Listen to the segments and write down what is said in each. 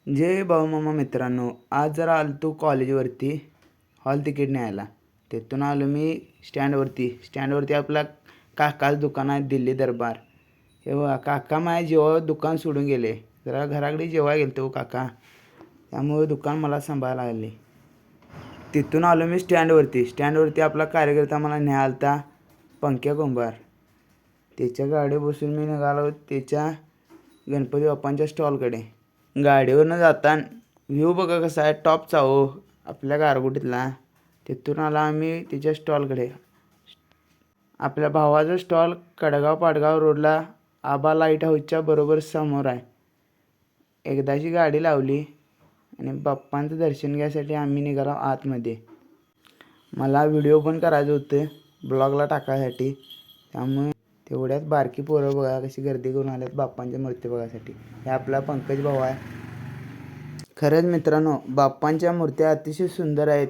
जय भाऊ मामा मित्रांनो, आज जरा आलो तो कॉलेजवरती हॉल तिकीट न्यायला. तिथून आलो मी स्टँडवरती आपला काकाचं दुकान आहे दिल्ली दरबार. हे बघा काका माझ्या जेव्हा दुकान सोडून गेले, जरा घराकडे जेव्हा गेलो तो काका, त्यामुळे दुकान मला सांभाळायला लागले. तिथून आलो मी स्टँडवरती आपला कार्यकर्ता मला न्यायला आलता पंक्या कुंभार. त्याच्या गाडीवर बसून मी निघालो त्याच्या गणपती बाप्पांच्या स्टॉलकडे. गाडीवरनं जाताना व्ह्यू बघा कसा आहे, टॉपचा हो आपल्या गारगोटीतला. तिथून आला आम्ही त्याच्या स्टॉलकडे. आपल्या भावाचा स्टॉल कडगाव पाडगाव रोडला आबा लाईट हाऊसच्या बरोबर समोर आहे. एकदाची गाडी लावली आणि बाप्पांचं दर्शन घ्यायसाठी आम्ही निघालो आतमध्ये. मला व्हिडिओ पण करायचं होतं ब्लॉगला टाकायसाठी, त्यामुळे तेवढ्यात बारकी पोरं बघा कशी गर्दी करून आल्यात बाप्पांच्या मूर्ती बघायसाठी. हे आपला पंकज भाऊ आहे. खरंच मित्रांनो, बाप्पांच्या मूर्त्या अतिशय सुंदर आहेत.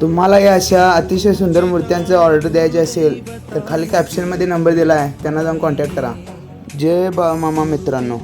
तुम्हाला या अशा अतिशय सुंदर मूर्त्यांचं ऑर्डर द्यायची असेल तर खाली कॅप्शनमध्ये नंबर दिला आहे, त्यांना जाऊन कॉन्टॅक्ट करा. जय मामा मित्रांनो.